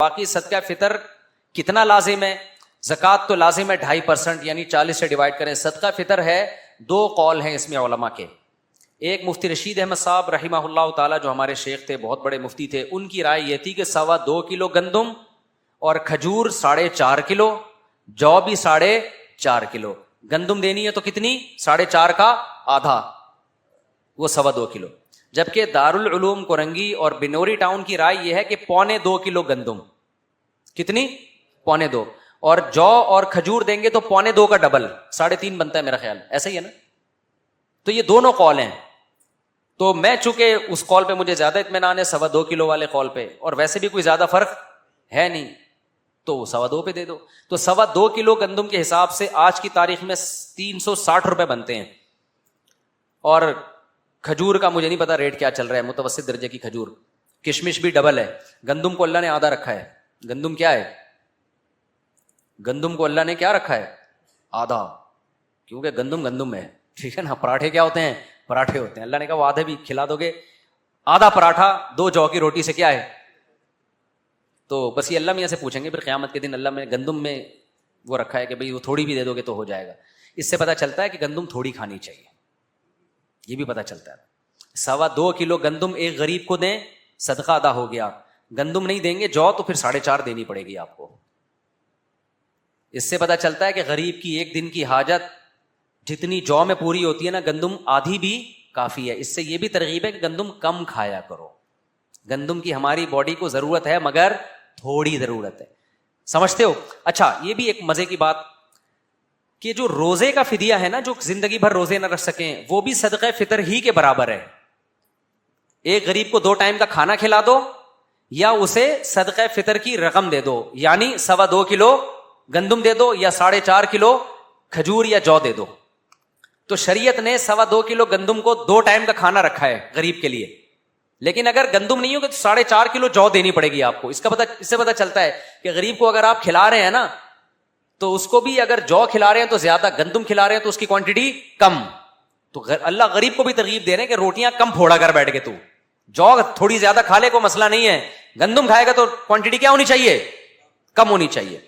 باقی صدقہ فطر کتنا لازم ہے؟ زکوٰۃ تو لازم ہے 2.5%، یعنی 40 سے ڈیوائڈ کریں. صدقہ فطر ہے، 2 قول ہیں اس میں علماء کے. ایک مفتی رشید احمد صاحب رحمہ اللہ تعالیٰ جو ہمارے شیخ تھے، بہت بڑے مفتی تھے، ان کی رائے یہ تھی کہ 2.25 کلو گندم اور کھجور 4.5 کلو، جو بھی 4.5 کلو. گندم دینی ہے تو کتنی؟ 4.5 کا آدھا، وہ 2.25 کلو. جبکہ دارالعلوم کورنگی اور بنوری ٹاؤن کی رائے یہ ہے کہ 2.25 کلو گندم. کتنی؟ 2.25. اور جو اور کھجور دیں گے تو 2.25 کا ڈبل 3.5 بنتا ہے میرا خیال، ایسا ہی ہے نا. تو یہ دونوں قول ہیں. تو میں چونکہ اس قول پہ مجھے زیادہ اطمینان ہے 2.25 کلو والے قول پہ، اور ویسے بھی کوئی زیادہ فرق ہے نہیں، تو 2.25 پہ دے دو. تو 2.25 کلو گندم کے حساب سے آج کی تاریخ میں 360 روپے بنتے ہیں. اور کھجور کا مجھے نہیں پتا ریٹ کیا چل رہا ہے، متوسط درجے کی کھجور. کشمش بھی ڈبل ہے. گندم کو اللہ نے آدھا رکھا ہے. گندم کیا ہے؟ گندم کو اللہ نے کیا رکھا ہے؟ آدھا. کیونکہ گندم ہے، ٹھیک ہے نا. پراٹھے کیا ہوتے ہیں؟ پراٹھے ہوتے ہیں. اللہ نے کہا وہ آدھے بھی کھلا دو گے. آدھا پراٹھا 2 جو کی روٹی سے کیا ہے؟ تو بس یہ اللہ میاں سے پوچھیں گے پھر قیامت کے دن، اللہ میں گندم میں وہ رکھا ہے کہ بھئی وہ تھوڑی بھی دے دو گے تو ہو جائے گا. اس سے پتہ چلتا ہے کہ گندم تھوڑی کھانی چاہیے، یہ بھی پتہ چلتا ہے. 2.25 کلو گندم ایک غریب کو دیں، صدقہ ادا ہو گیا. گندم نہیں دیں گے جو، تو پھر 4.5 دینی پڑے گی آپ کو. اس سے پتہ چلتا ہے کہ غریب کی ایک دن کی حاجت جتنی جو میں پوری ہوتی ہے نا، گندم آدھی بھی کافی ہے. اس سے یہ بھی ترغیب ہے کہ گندم کم کھایا کرو. گندم کی ہماری باڈی کو ضرورت ہے مگر تھوڑی ضرورت ہے. سمجھتے ہو؟ اچھا، یہ بھی ایک مزے کی بات کہ جو روزے کا فدیہ ہے نا، جو زندگی بھر روزے نہ رکھ سکیں، وہ بھی صدقہ فطر ہی کے برابر ہے. ایک غریب کو 2 ٹائم کا کھانا کھلا دو یا اسے صدقہ فطر کی رقم دے دو، یعنی 2.25 کلو گندم دے دو یا 4.5 کلو کھجور یا جو دے دو. تو شریعت نے 2.25 کلو گندم کو 2 ٹائم کا کھانا رکھا ہے غریب کے لیے. لیکن اگر گندم نہیں ہوگا تو 4.5 کلو جو دینی پڑے گی آپ کو. اس سے پتہ چلتا ہے کہ غریب کو اگر آپ کھلا رہے ہیں نا، تو اس کو بھی اگر جو کھلا رہے ہیں تو زیادہ، گندم کھلا رہے ہیں تو اس کی کوانٹٹی کم. تو اللہ غریب کو بھی ترغیب دے رہے ہیں کہ روٹیاں کم پھوڑا کر بیٹھ کے، تو جو تھوڑی زیادہ کھا لے کو مسئلہ نہیں ہے. گندم کھائے گا تو کوانٹٹی کیا ہونی چاہیے؟ کم ہونی چاہیے.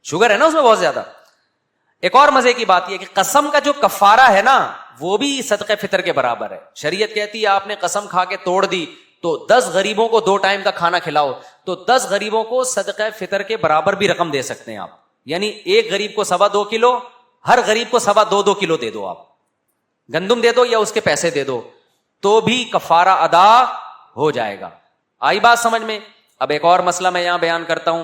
شوگر ہے نا اس میں بہت زیادہ. ایک اور مزے کی بات یہ کہ قسم کا جو کفارہ ہے نا، وہ بھی صدقہ فطر کے برابر ہے. شریعت کہتی ہے آپ نے قسم کھا کے توڑ دی تو 10 غریبوں کو 2 ٹائم کا کھانا کھلاؤ، تو 10 غریبوں کو صدقہ فطر کے برابر بھی رقم دے سکتے ہیں آپ. یعنی ایک غریب کو 2.25 کلو، ہر غریب کو 2.25 کلو دے دو. آپ گندم دے دو یا اس کے پیسے دے دو تو بھی کفارہ ادا ہو جائے گا. آئی بات سمجھ میں؟ اب ایک اور مسئلہ میں یہاں بیان کرتا ہوں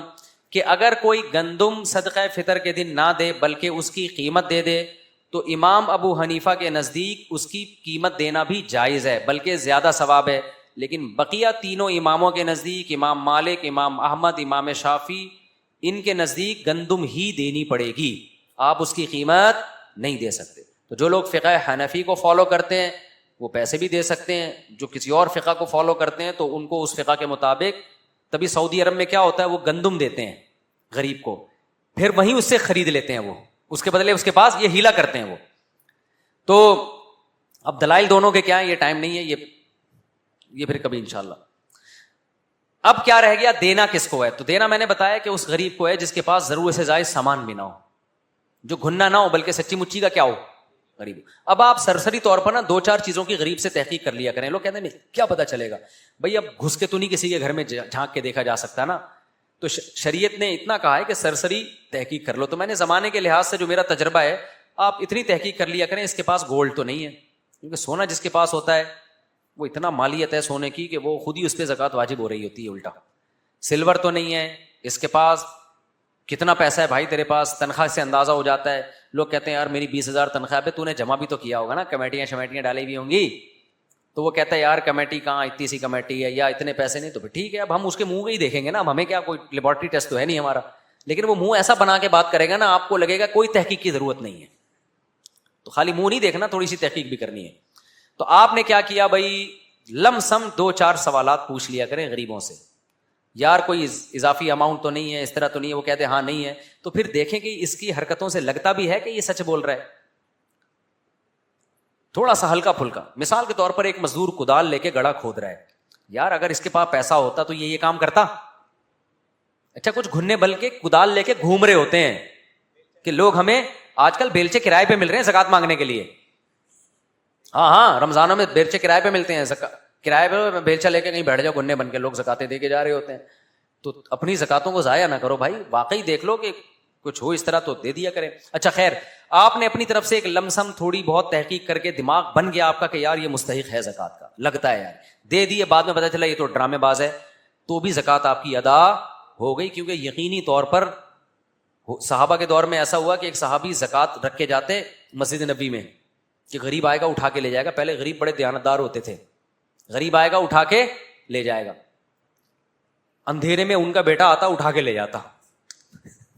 کہ اگر کوئی گندم صدقہ فطر کے دن نہ دے بلکہ اس کی قیمت دے دے، تو امام ابو حنیفہ کے نزدیک اس کی قیمت دینا بھی جائز ہے، بلکہ زیادہ ثواب ہے. لیکن بقیہ تینوں اماموں کے نزدیک، امام مالک، امام احمد، امام شافعی، ان کے نزدیک گندم ہی دینی پڑے گی، آپ اس کی قیمت نہیں دے سکتے. تو جو لوگ فقہ حنفی کو فالو کرتے ہیں وہ پیسے بھی دے سکتے ہیں، جو کسی اور فقہ کو فالو کرتے ہیں تو ان کو اس فقہ کے مطابق، تبھی سعودی عرب میں کیا ہوتا ہے، وہ گندم دیتے ہیں غریب کو، پھر وہیں اس سے خرید لیتے ہیں، وہ اس کے بدلے اس کے پاس یہ ہیلا کرتے ہیں وہ. تو اب دلائل دونوں کے کیا ہیں، یہ ٹائم نہیں ہے، یہ پھر کبھی انشاءاللہ. اب کیا رہ گیا، دینا کس کو ہے؟ تو دینا میں نے بتایا کہ اس غریب کو ہے جس کے پاس ضرورت سے زائد سامان بھی نہ ہو، جو گھننا نہ ہو بلکہ سچی مچی کا کیا ہو، غریب. اب آپ سرسری طور پر نا 2-4 چیزوں کی غریب سے تحقیق کر لیا کریں. لوگ کہتے ہیں نہیں کیا پتا چلے گا بھئی، اب گھس کے تو نہیں کسی کے گھر میں جھانک کے دیکھا جا سکتا نا. تو شریعت نے اتنا کہا ہے کہ سرسری تحقیق کر لو. تو میں نے زمانے کے لحاظ سے جو میرا تجربہ ہے، آپ اتنی تحقیق کر لیا کریں اس کے پاس گولڈ تو نہیں ہے، کیونکہ سونا جس کے پاس ہوتا ہے وہ اتنا مالیت ہے سونے کی کہ وہ خود ہی اس پہ زکوٰۃ واجب ہو رہی ہوتی ہے. الٹا سلور تو نہیں ہے، اس کے پاس کتنا پیسہ ہے بھائی، تیرے پاس تنخواہ سے اندازہ ہو جاتا ہے. لوگ کہتے ہیں یار میری 20,000 تنخواہ ہے، تو نے جمع بھی تو کیا ہوگا نا، کمیٹیاں شمیٹیاں ڈالی ہوئی ہوں گی. تو وہ کہتا ہے یار کمیٹی کہاں، اتنی سی کمیٹی ہے یا اتنے پیسے نہیں. تو پھر ٹھیک ہے، اب ہم اس کے منہ میں ہی دیکھیں گے نا، اب ہمیں کیا کوئی لیبارٹری ٹیسٹ تو ہے نہیں ہمارا. لیکن وہ منہ ایسا بنا کے بات کرے گا نا، آپ کو لگے گا کوئی تحقیق کی ضرورت نہیں ہے. تو خالی منہ نہیں دیکھنا، تھوڑی سی تحقیق بھی کرنی ہے. تو آپ نے کیا کیا بھائی، لم سم 2-4 سوالات پوچھ لیا کریں غریبوں سے. یار کوئی اضافی اماؤنٹ تو نہیں ہے، اس طرح تو نہیں ہے. وہ کہتے ہیں ہاں نہیں ہے. تو پھر دیکھیں کہ اس کی حرکتوں سے لگتا بھی ہے کہ یہ سچ بول رہا ہے. تھوڑا سا ہلکا پھلکا، مثال کے طور پر ایک مزدور کدال لے کے گڑھا کھود رہا ہے. یار اگر اس کے پاس پیسہ ہوتا تو یہ کام کرتا؟ اچھا کچھ گھننے بل کے کدال لے کے گھوم رہے ہوتے ہیں کہ لوگ ہمیں آج کل بیلچے کرائے پہ مل رہے ہیں زکات مانگنے کے لیے. ہاں رمضانوں میں بیلچے کرائے پہ ملتے ہیں, کرائے پہ بیلچا لے کے کہیں بیٹھ جاؤ گھننے بن کے, لوگ زکاتیں دے کے جا رہے ہوتے ہیں. تو اپنی زکاتوں کو ضائع نہ کرو بھائی, واقعی دیکھ لو کہ کچھ ہو اس طرح تو دے دیا کریں. اچھا خیر, آپ نے اپنی طرف سے ایک لمسم تھوڑی بہت تحقیق کر کے دماغ بن گیا آپ کا کہ یار یہ مستحق ہے زکات کا, لگتا ہے یار دے دیے, بعد میں پتہ چلا یہ تو ڈرامے باز ہے, تو بھی زکات آپ کی ادا ہو گئی. کیونکہ یقینی طور پر صحابہ کے دور میں ایسا ہوا کہ ایک صحابی زکات رکھ کے جاتے مسجد نبی میں کہ غریب آئے گا اٹھا کے لے جائے گا. پہلے غریب بڑے دیانتدار ہوتے تھے, غریب آئے گا اٹھا کے لے جائے گا. اندھیرے میں ان کا بیٹا آتا اٹھا کے لے جاتا,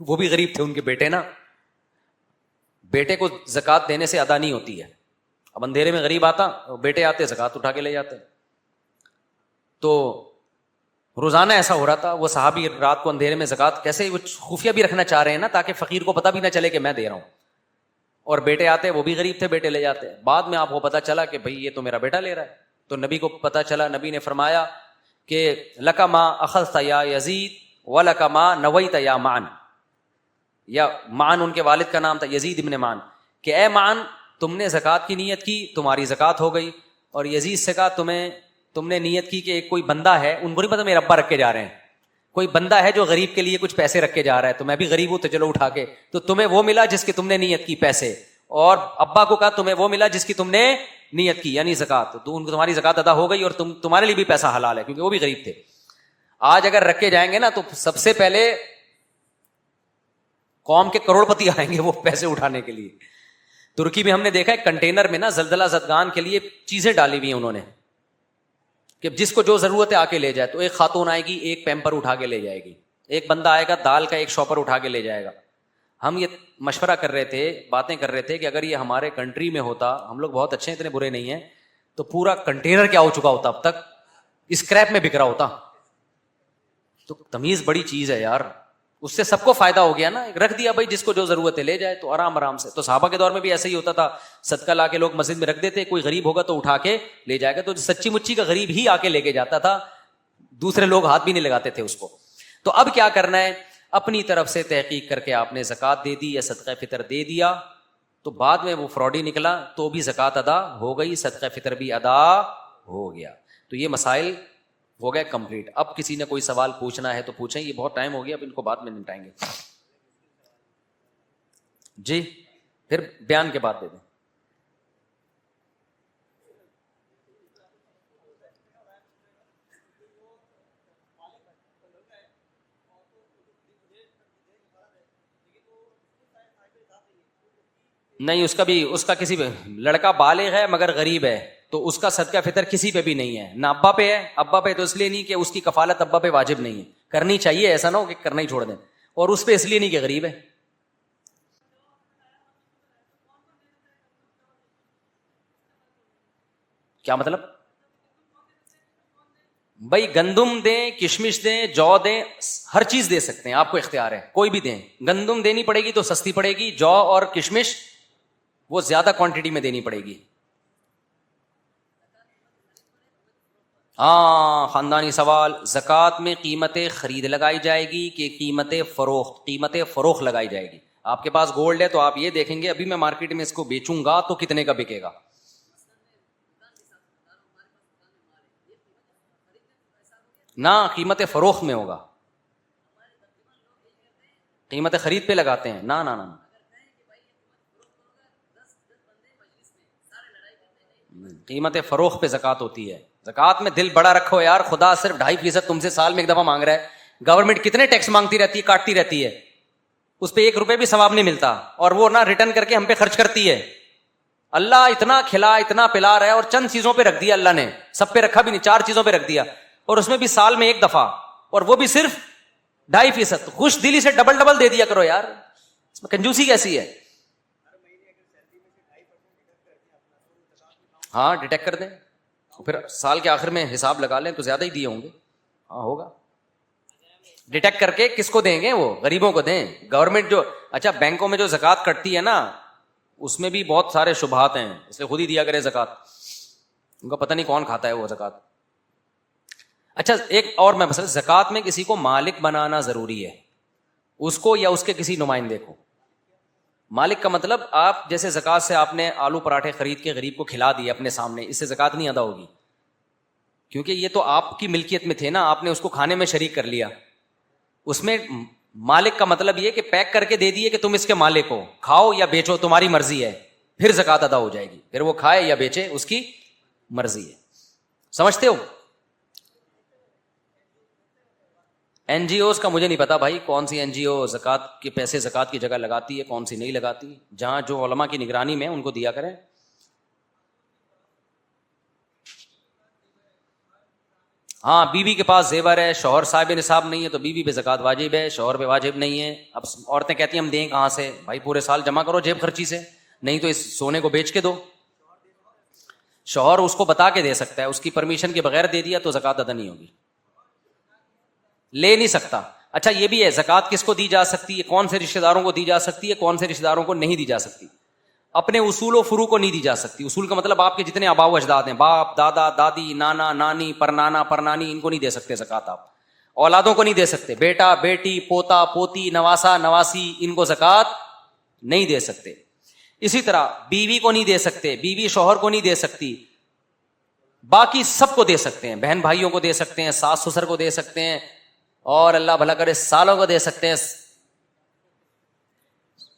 وہ بھی غریب تھے ان کے بیٹے نا, بیٹے کو زکات دینے سے ادا نہیں ہوتی ہے. اب اندھیرے میں غریب آتا, بیٹے آتے زکات اٹھا کے لے جاتے. تو روزانہ ایسا ہو رہا تھا. وہ صحابی رات کو اندھیرے میں زکات کیسے, وہ خفیہ بھی رکھنا چاہ رہے ہیں نا تاکہ فقیر کو پتہ بھی نہ چلے کہ میں دے رہا ہوں, اور بیٹے آتے وہ بھی غریب تھے, بیٹے لے جاتے. بعد میں آپ کو پتہ چلا کہ بھئی یہ تو میرا بیٹا لے رہا ہے. تو نبی کو پتہ چلا, نبی نے فرمایا کہ لک ما اخذت یا یزید ولک ما نویت یا معن, یا معن ان کے والد کا نام تھا, یزید ابن معن, کہ اے معن تم نے زکات کی نیت کی, تمہاری زکات ہو گئی. اور یزید سے کہا تم نے نیت کی کہ ایک کوئی بندہ ہے, ان کو نہیں پتا میرے ابا رکھ کے جا رہے ہیں, کوئی بندہ ہے جو غریب کے لیے کچھ پیسے رکھ کے جا رہا ہے, تو میں بھی غریب ہوں تو چلو اٹھا کے, تو تمہیں وہ ملا جس کی تم نے نیت کی پیسے, اور ابا کو کہا تمہیں وہ ملا جس کی تم نے نیت کی یعنی زکات, تو ان کو تمہاری زکات ادا ہو گئی اور تمہارے لیے بھی پیسہ حلال ہے کیونکہ وہ بھی غریب تھے. آج اگر رکھ کے جائیں گے نا تو سب سے پہلے قوم کے کروڑ پتی آئیں گے وہ پیسے اٹھانے کے لیے. ترکی میں ہم نے دیکھا ہے کنٹینر میں نا زلزلہ زدگان کے لیے چیزیں ڈالی ہوئی ہیں انہوں نے کہ جس کو جو ضرورت ہے آ کے لے جائے. تو ایک خاتون آئے گی, ایک پیمپر اٹھا کے لے جائے گی, ایک بندہ آئے گا دال کا ایک شاپر اٹھا کے لے جائے گا. ہم یہ مشورہ کر رہے تھے, باتیں کر رہے تھے کہ اگر یہ ہمارے کنٹری میں ہوتا, ہم لوگ بہت اچھے ہیں, اتنے برے نہیں ہیں, تو پورا کنٹینر کیا ہو چکا ہوتا اب تک, اسکریپ میں بک رہا ہوتا. تو تمیز بڑی چیز ہے یار, اس سے سب کو فائدہ ہو گیا نا, رکھ دیا بھائی جس کو جو ضرورت ہے لے جائے, تو آرام آرام سے. تو صحابہ کے دور میں بھی ایسا ہی ہوتا تھا, صدقہ لا کے لوگ مسجد میں رکھ دیتے, کوئی غریب ہوگا تو اٹھا کے لے جائے گا. تو سچی مچی کا غریب ہی آ کے لے کے جاتا تھا, دوسرے لوگ ہاتھ بھی نہیں لگاتے تھے اس کو. تو اب کیا کرنا ہے, اپنی طرف سے تحقیق کر کے آپ نے زکات دے دی یا صدقہ فطر دے دیا, تو بعد میں وہ فراڈی نکلا تو بھی زکات ادا ہو گئی, صدقہ فطر بھی ادا ہو گیا. تو یہ مسائل ہو گئے کمپلیٹ. اب کسی نے کوئی سوال پوچھنا ہے تو پوچھیں, یہ بہت ٹائم ہو گیا, اب ان کو بعد میں نمٹائیں گے. جی پھر بیان کے بعد دے دیں. نہیں, اس کا کسی پہ, لڑکا بالغ ہے مگر غریب ہے تو اس کا صدقہ فطر کسی پہ بھی نہیں ہے, نہ ابا پہ ہے. ابا پہ تو اس لیے نہیں کہ اس کی کفالت ابا پہ واجب نہیں ہے, کرنی چاہیے, ایسا نہ ہو کہ کرنا ہی چھوڑ دیں. اور اس پہ اس لیے نہیں کہ غریب ہے. کیا مطلب؟ بھائی گندم دیں, کشمش دیں, جو دیں, ہر چیز دے سکتے ہیں, آپ کو اختیار ہے, کوئی بھی دیں. گندم دینی پڑے گی تو سستی پڑے گی, جو اور کشمش وہ زیادہ کوانٹٹی میں دینی پڑے گی. ہاں خاندانی سوال, زکوٰۃ میں قیمت خرید لگائی جائے گی کہ قیمت فروخت؟ قیمت فروخت لگائی جائے گی. آپ کے پاس گولڈ ہے تو آپ یہ دیکھیں گے ابھی میں مارکیٹ میں اس کو بیچوں گا تو کتنے کا بکے گا. نہ, قیمت فروخت میں ہوگا, قیمت خرید پہ لگاتے ہیں. نہ نہ نہ, قیمت فروخت پہ زکات ہوتی ہے. زکات میں دل بڑا رکھو یار, خدا صرف 2.5% تم سے سال میں ایک دفعہ مانگ رہا ہے. گورنمنٹ کتنے ٹیکس مانگتی رہتی ہے, کاٹتی رہتی ہے, اس پہ 1 روپے بھی ثواب نہیں ملتا, اور وہ نہ ریٹرن کر کے ہم پہ خرچ کرتی ہے. اللہ اتنا کھلا اتنا پلا رہا ہے, اور چند چیزوں پہ رکھ دیا اللہ نے, سب پہ رکھا بھی نہیں, 4 چیزوں پہ رکھ دیا, اور اس میں بھی سال میں 1 دفعہ, اور وہ بھی صرف 2.5%. خوش دلی سے ڈبل دے دیا کرو یار, اس میں کنجوسی کیسی ہے. ہاں ڈیٹیکٹ کر دیں, پھر سال کے آخر میں حساب لگا لیں تو زیادہ ہی دیے ہوں گے. ہاں ہوگا, ڈیٹیکٹ کر کے کس کو دیں گے, وہ غریبوں کو دیں. گورنمنٹ جو, اچھا بینکوں میں جو زکوٰۃ کٹتی ہے نا, اس میں بھی بہت سارے شبہات ہیں, اس لیے خود ہی دیا کرے زکوٰۃ, ان کا پتہ نہیں کون کھاتا ہے وہ زکوٰۃ. اچھا ایک اور میں مثلا زکوٰۃ میں کسی کو مالک بنانا ضروری ہے, اس کو یا اس کے کسی نمائندے کو. مالک کا مطلب آپ جیسے زکوٰۃ سے آپ نے آلو پراٹھے خرید کے غریب کو کھلا دیے اپنے سامنے, اس سے زکوٰۃ نہیں ادا ہوگی, کیونکہ یہ تو آپ کی ملکیت میں تھے نا, آپ نے اس کو کھانے میں شریک کر لیا. اس میں مالک کا مطلب یہ کہ پیک کر کے دے دیے کہ تم اس کے مالک ہو, کھاؤ یا بیچو تمہاری مرضی ہے, پھر زکوٰۃ ادا ہو جائے گی. پھر وہ کھائے یا بیچے اس کی مرضی ہے. سمجھتے ہو؟ این جی اوز کا مجھے نہیں پتا بھائی, کون سی این جی او زکوٰۃ کے پیسے زکوٰۃ کی جگہ لگاتی ہے, کون سی نہیں لگاتی. جہاں جو علماء کی نگرانی میں ان کو دیا کریں. ہاں بیوی کے پاس زیور ہے, شوہر صاحب نصاب نہیں ہے تو بیوی پہ زکوٰۃ واجب ہے, شوہر پہ واجب نہیں ہے. اب عورتیں کہتی ہیں ہم دیں کہاں سے, بھائی پورے سال جمع کرو جیب خرچی سے, نہیں تو اس سونے کو بیچ کے دو. شوہر اس کو بتا کے دے سکتا ہے, اس کی پرمیشن کے بغیر دے دیا تو زکوٰۃ ادا نہیں ہوگی, لے نہیں سکتا. اچھا یہ بھی ہے زکوٰۃ کس کو دی جا سکتی ہے, کون سے رشتہ داروں کو دی جا سکتی ہے, کون سے رشتہ داروں کو نہیں دی جا سکتی. اپنے اصول و فروع کو نہیں دی جا سکتی. اصول کا مطلب آپ کے جتنے آباء و اجداد ہیں, باپ دادا دادی نانا نانی پرنانا پرنانی, ان کو نہیں دے سکتے زکوٰۃ آپ. اولادوں کو نہیں دے سکتے, بیٹا بیٹی پوتا پوتی نواسا نواسی, ان کو زکوٰۃ نہیں دے سکتے. اسی طرح بیوی کو نہیں دے سکتے, بیوی شوہر کو نہیں دے سکتی, باقی سب کو دے سکتے ہیں. بہن بھائیوں کو دے سکتے ہیں, ساس سسر کو دے سکتے ہیں, اور اللہ بھلا کرے سالوں کو دے سکتے ہیں,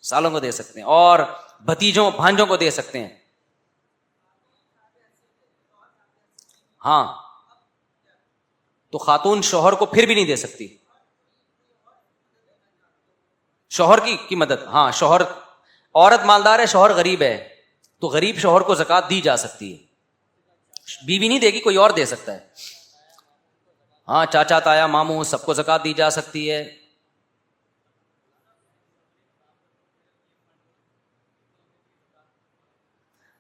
سالوں کو دے سکتے ہیں, اور بھتیجوں بھانجوں کو دے سکتے ہیں. ہاں تو خاتون شوہر کو پھر بھی نہیں دے سکتی, شوہر کی مدد. ہاں شوہر, عورت مالدار ہے شوہر غریب ہے تو غریب شوہر کو زکوٰۃ دی جا سکتی ہے. بیوی نہیں دے گی, کوئی اور دے سکتا ہے. ہاں چاچا تایا ماموں سب کو زکوٰۃ دی جا سکتی ہے.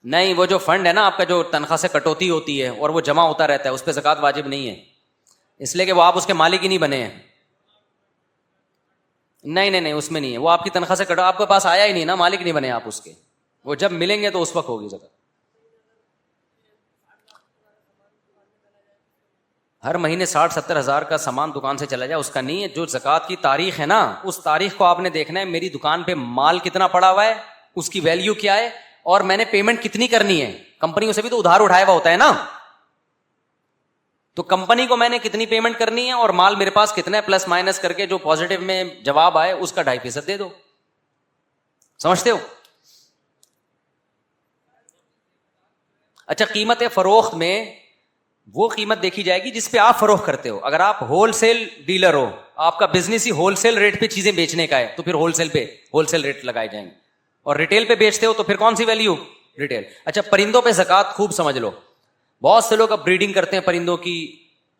نہیں وہ جو فنڈ ہے نا آپ کا, جو تنخواہ سے کٹوتی ہوتی ہے اور وہ جمع ہوتا رہتا ہے, اس پہ زکوٰۃ واجب نہیں ہے, اس لیے کہ وہ آپ اس کے مالک ہی نہیں بنے ہیں. نہیں اس میں نہیں ہے, وہ آپ کی تنخواہ سے کٹو, آپ کے پاس آیا ہی نہیں نا, مالک نہیں بنے آپ اس کے, وہ جب ملیں گے تو اس وقت ہوگی زکوٰۃ. ہر مہینے 60-70 ہزار کا سامان دکان سے چلا جائے اس کا نہیں ہے. جو زکوٰۃ کی تاریخ ہے نا, اس تاریخ کو آپ نے دیکھنا ہے, میری دکان پہ مال کتنا پڑا ہوا ہے, اس کی ویلیو کیا ہے, اور میں نے پیمنٹ کتنی کرنی ہے. کمپنیوں سے بھی تو ادھار اٹھایا ہوا ہوتا ہے نا, تو کمپنی کو میں نے کتنی پیمنٹ کرنی ہے اور مال میرے پاس کتنا ہے, پلس مائنس کر کے جو پازیٹو میں جواب آئے اس کا 2.5% دے دو. سمجھتے ہو؟ اچھا قیمت فروخت میں وہ قیمت دیکھی جائے گی جس پہ آپ فروخت کرتے ہو. اگر آپ ہول سیل ڈیلر ہو, آپ کا بزنس ہی ہول سیل ریٹ پہ چیزیں بیچنے کا ہے, تو پھر ہول سیل ریٹ لگائے جائیں گے. اور ریٹیل پہ بیچتے ہو تو پھر کون سی ویلیو, ریٹیل. اچھا پرندوں پہ زکوٰۃ خوب سمجھ لو. بہت سے لوگ اب بریڈنگ کرتے ہیں پرندوں کی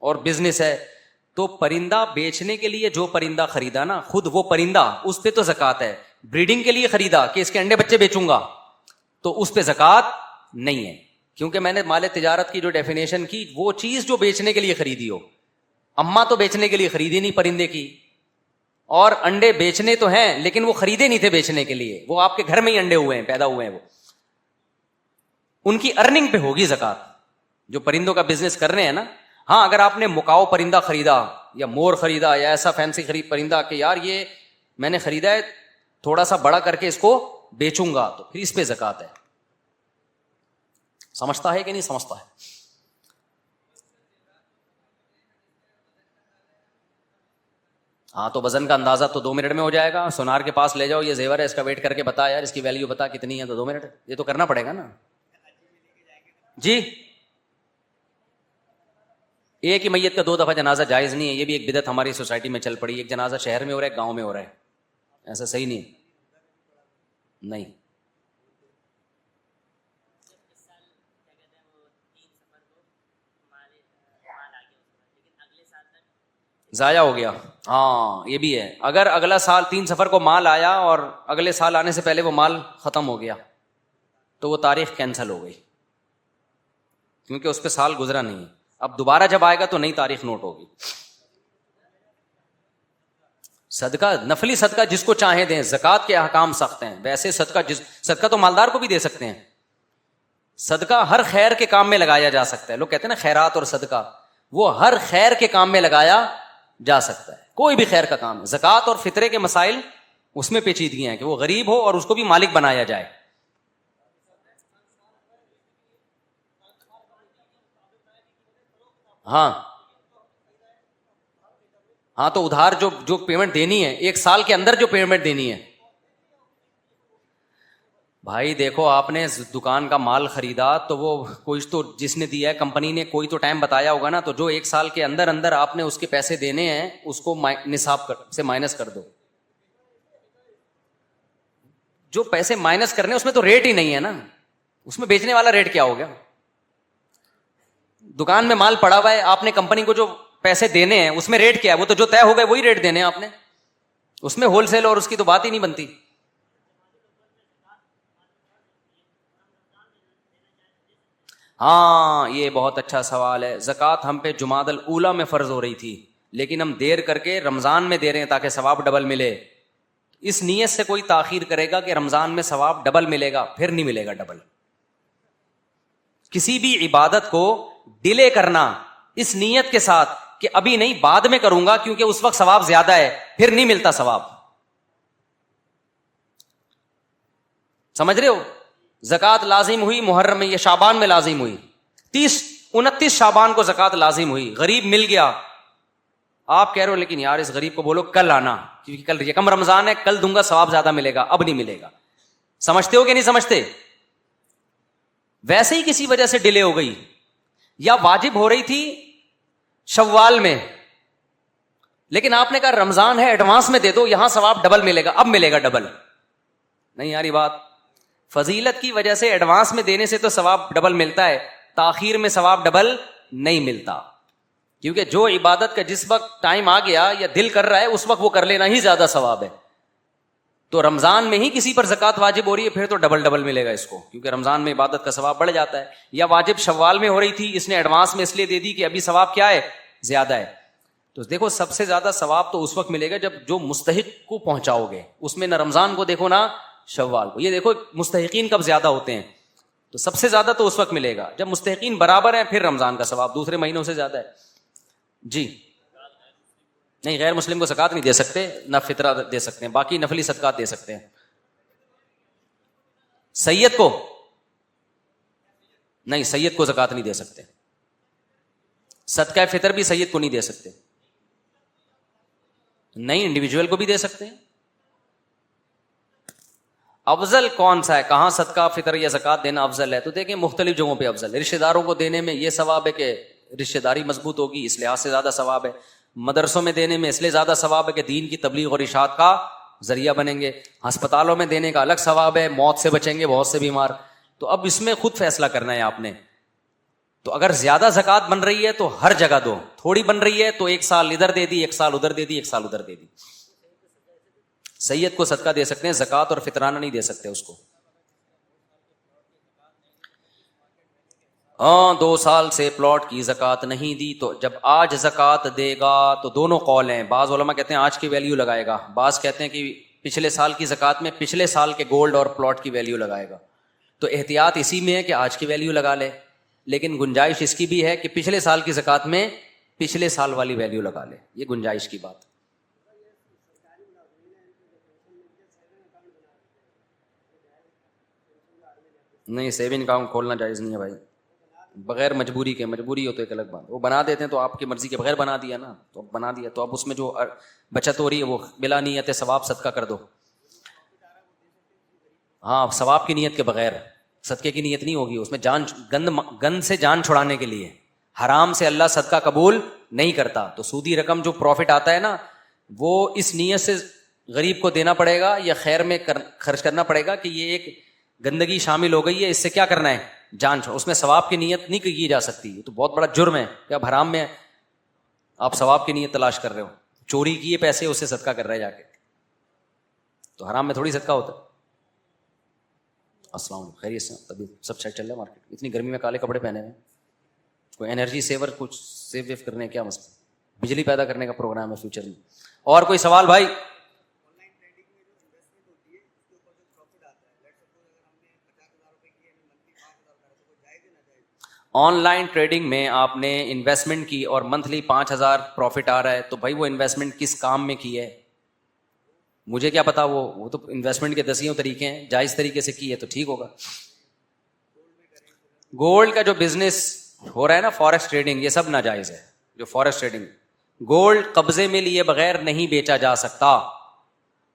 اور بزنس ہے, تو پرندہ بیچنے کے لیے جو پرندہ خریدا نا, خود وہ پرندہ, اس پہ تو زکوٰۃ ہے. بریڈنگ کے لیے خریدا کہ اس کے انڈے بچے بیچوں گا, تو اس پہ زکوٰۃ نہیں ہے, کیونکہ میں نے مال تجارت کی جو ڈیفینیشن کی, وہ چیز جو بیچنے کے لیے خریدی ہو. اما تو بیچنے کے لیے خریدی نہیں پرندے کی, اور انڈے بیچنے تو ہیں لیکن وہ خریدے نہیں تھے بیچنے کے لیے, وہ آپ کے گھر میں ہی انڈے ہوئے ہیں, پیدا ہوئے ہیں, وہ ان کی ارننگ پہ ہوگی زکوٰۃ, جو پرندوں کا بزنس کر رہے ہیں نا. ہاں اگر آپ نے مکاؤ پرندہ خریدا یا مور خریدا یا ایسا فینسی پرندہ کہ یار یہ میں نے خریدا ہے تھوڑا سا بڑا کر کے اس کو بیچوں گا, تو پھر اس پہ زکوٰۃ ہے. سمجھتا ہے کہ نہیں سمجھتا ہے؟ ہاں تو وزن کا اندازہ تو 2 منٹ میں ہو جائے گا. سونار کے پاس لے جاؤ, یہ زیور ہے, اس کا ویٹ کر کے بتا یار اس کی ویلیو بتا کتنی ہے, تو 2 منٹ, یہ تو کرنا پڑے گا نا. جی ایک ہی میت کا 2 دفعہ جنازہ جائز نہیں ہے, یہ بھی ایک بدعت ہماری سوسائٹی میں چل پڑی. ایک جنازہ شہر میں ہو رہا ہے, گاؤں میں ہو رہا ہے, ایسا صحیح نہیں ہے. نہیں ضائع ہو گیا. ہاں یہ بھی ہے, اگر اگلا سال 3 سفر کو مال آیا اور اگلے سال آنے سے پہلے وہ مال ختم ہو گیا, تو وہ تاریخ کینسل ہو گئی, کیونکہ اس پہ سال گزرا نہیں ہے. اب دوبارہ جب آئے گا تو نئی تاریخ نوٹ ہوگی. صدقہ نفلی صدقہ جس کو چاہیں دیں, زکوٰۃ کے احکام سخت ہیں. ویسے صدقہ تو مالدار کو بھی دے سکتے ہیں. صدقہ ہر خیر کے کام میں لگایا جا سکتا ہے. لوگ کہتے ہیں نا خیرات اور صدقہ, وہ ہر خیر کے کام میں لگایا جا سکتا ہے، کوئی بھی خیر کا کام ہے. زکوٰۃ اور فطرے کے مسائل اس میں پیچیدگیاں ہیں کہ وہ غریب ہو اور اس کو بھی مالک بنایا جائے. ہاں ہاں، تو ادھار جو پیمنٹ دینی ہے، ایک سال کے اندر جو پیمنٹ دینی ہے. بھائی دیکھو، آپ نے دکان کا مال خریدا تو وہ کوئی تو جس نے دیا ہے کمپنی نے کوئی تو ٹائم بتایا ہوگا نا، تو جو ایک سال کے اندر اندر آپ نے اس کے پیسے دینے ہیں اس کو نصاب سے مائنس کر دو. جو پیسے مائنس کرنے اس میں تو ریٹ ہی نہیں ہے نا، اس میں بیچنے والا ریٹ کیا ہو گیا؟ دکان میں مال پڑا ہوا ہے، آپ نے کمپنی کو جو پیسے دینے ہیں اس میں ریٹ کیا ہے؟ وہ تو جو طے ہو گئے وہی ریٹ دینے ہیں آپ نے، اس میں ہول سیل اور اس کی تو بات ہی نہیں بنتی. ہاں یہ بہت اچھا سوال ہے. زکوٰۃ ہم پہ جمادی الاولیٰ میں فرض ہو رہی تھی، لیکن ہم دیر کر کے رمضان میں دے رہے ہیں تاکہ ثواب ڈبل ملے. اس نیت سے کوئی تاخیر کرے گا کہ رمضان میں ثواب ڈبل ملے گا، پھر نہیں ملے گا ڈبل. کسی بھی عبادت کو ڈیلے کرنا اس نیت کے ساتھ کہ ابھی نہیں بعد میں کروں گا کیونکہ اس وقت ثواب زیادہ ہے، پھر نہیں ملتا ثواب. سمجھ رہے ہو؟ زکوٰۃ لازم ہوئی محرم میں، یہ شعبان میں لازم ہوئی، 29 شعبان کو زکوٰۃ لازم ہوئی. غریب مل گیا، آپ کہہ رہے ہو لیکن یار اس غریب کو بولو کل آنا کیونکہ کل یکم رمضان ہے، کل دوں گا ثواب زیادہ ملے گا، اب نہیں ملے گا. سمجھتے ہو کہ نہیں سمجھتے؟ ویسے ہی کسی وجہ سے ڈیلے ہو گئی، یا واجب ہو رہی تھی شوال میں لیکن آپ نے کہا رمضان ہے ایڈوانس میں دے دو، یہاں ثواب ڈبل ملے گا، اب ملے گا ڈبل. نہیں یاری بات، فضیلت کی وجہ سے ایڈوانس میں دینے سے تو ثواب ڈبل ملتا ہے، تاخیر میں ثواب ڈبل نہیں ملتا. کیونکہ جو عبادت کا جس وقت ٹائم آ گیا یا دل کر رہا ہے اس وقت وہ کر لینا ہی زیادہ ثواب ہے. تو رمضان میں ہی کسی پر زکوٰۃ واجب ہو رہی ہے پھر تو ڈبل ڈبل ملے گا اس کو، کیونکہ رمضان میں عبادت کا ثواب بڑھ جاتا ہے. یا واجب شوال میں ہو رہی تھی، اس نے ایڈوانس میں اس لیے دے دی کہ ابھی ثواب کیا ہے، زیادہ ہے. تو دیکھو سب سے زیادہ ثواب تو اس وقت ملے گا جب جو مستحق کو پہنچاؤ گے، اس میں نہ رمضان کو دیکھو نہ شوال کو. یہ دیکھو مستحقین کب زیادہ ہوتے ہیں، تو سب سے زیادہ تو اس وقت ملے گا جب مستحقین برابر ہیں، پھر رمضان کا ثواب دوسرے مہینوں سے زیادہ ہے. جی نہیں، غیر مسلم کو زکوٰۃ نہیں دے سکتے، نہ فطرہ دے سکتے ہیں، باقی نفلی صدقات دے سکتے ہیں. سید کو نہیں، سید کو زکوٰۃ نہیں دے سکتے. صدقہ فطر بھی سید کو نہیں دے سکتے. نہیں، انڈیویجول کو بھی دے سکتے ہیں. افضل کون سا ہے، کہاں صدقہ فطر یا زکوٰۃ دینا افضل ہے؟ تو دیکھیں مختلف جگہوں پہ افضل ہے. رشتہ داروں کو دینے میں یہ ثواب ہے کہ رشتہ داری مضبوط ہوگی، اس لحاظ سے زیادہ ثواب ہے. مدرسوں میں دینے میں اس لیے زیادہ ثواب ہے کہ دین کی تبلیغ اور اشاعت کا ذریعہ بنیں گے. ہسپتالوں میں دینے کا الگ ثواب ہے، موت سے بچیں گے بہت سے بیمار. تو اب اس میں خود فیصلہ کرنا ہے آپ نے. تو اگر زیادہ زکوٰۃ بن رہی ہے تو ہر جگہ دو، تھوڑی بن رہی ہے تو ایک سال ادھر دے دی، ایک سال ادھر دے دی، ایک سال ادھر دے دی. سید کو صدقہ دے سکتے ہیں، زکوٰۃ اور فطرانہ نہیں دے سکتے اس کو. ہاں 2 سال سے پلاٹ کی زکوٰۃ نہیں دی، تو جب آج زکوٰۃ دے گا تو دونوں قول ہیں. بعض علماء کہتے ہیں آج کی ویلیو لگائے گا، بعض کہتے ہیں کہ پچھلے سال کی زکوٰۃ میں پچھلے سال کے گولڈ اور پلاٹ کی ویلیو لگائے گا. تو احتیاط اسی میں ہے کہ آج کی ویلیو لگا لے، لیکن گنجائش اس کی بھی ہے کہ پچھلے سال کی زکوٰۃ میں پچھلے سال والی ویلیو لگا لے. یہ گنجائش کی بات. نہیں، سیونگ اکاؤنٹ کھولنا جائز نہیں ہے بھائی، بغیر مجبوری کے. مجبوری ہو تو ایک الگ بات، وہ بنا دیتے ہیں تو آپ کی مرضی کے بغیر بنا دیا نا، تو بنا دیا تو اب اس میں جو بچت ہو رہی ہے وہ بلا نیت ثواب صدقہ کر دو. ہاں ثواب کی نیت کے بغیر، صدقے کی نیت نہیں ہوگی اس میں. جان گند سے جان چھڑانے کے لیے، حرام سے اللہ صدقہ قبول نہیں کرتا. تو سودی رقم جو پروفٹ آتا ہے نا، وہ اس نیت سے غریب کو دینا پڑے گا یا خیر میں خرچ کرنا پڑے گا کہ یہ ایک گندگی شامل ہو گئی ہے، اس سے کیا کرنا ہے، جان چھوڑ. اس میں ثواب کی نیت نہیں کی جا سکتی، یہ تو بہت بڑا جرم ہے کہ اب حرام میں آپ ثواب کی نیت تلاش کر رہے ہو. چوری کیے پیسے اس سے صدقہ کر رہے جا کے، تو حرام میں تھوڑی صدقہ ہوتا ہے. السلام علیکم، خیریت سے؟ تبھی سب صحیح چل رہا ہے مارکیٹ؟ اتنی گرمی میں کالے کپڑے پہنے ہوئے، کوئی انرجی سیور کچھ سیو ویو کرنے کیا مسئلہ؟ بجلی پیدا کرنے کا پروگرام ہے فیوچر میں. اور کوئی سوال بھائی؟ آن لائن ٹریڈنگ میں آپ نے انویسٹمنٹ کی اور منتھلی 5,000 پروفٹ آ رہا ہے، تو بھائی وہ انویسٹمنٹ کس کام میں کی ہے؟ مجھے کیا پتا، وہ تو انویسٹمنٹ کے دسیوں طریقے ہیں، جائز طریقے سے کی ہے تو ٹھیک ہوگا. گولڈ کا جو بزنس ہو رہا ہے نا، فارکس ٹریڈنگ، یہ سب ناجائز ہے. جو فارکس ٹریڈنگ، گولڈ قبضے میں لیے بغیر نہیں بیچا جا سکتا.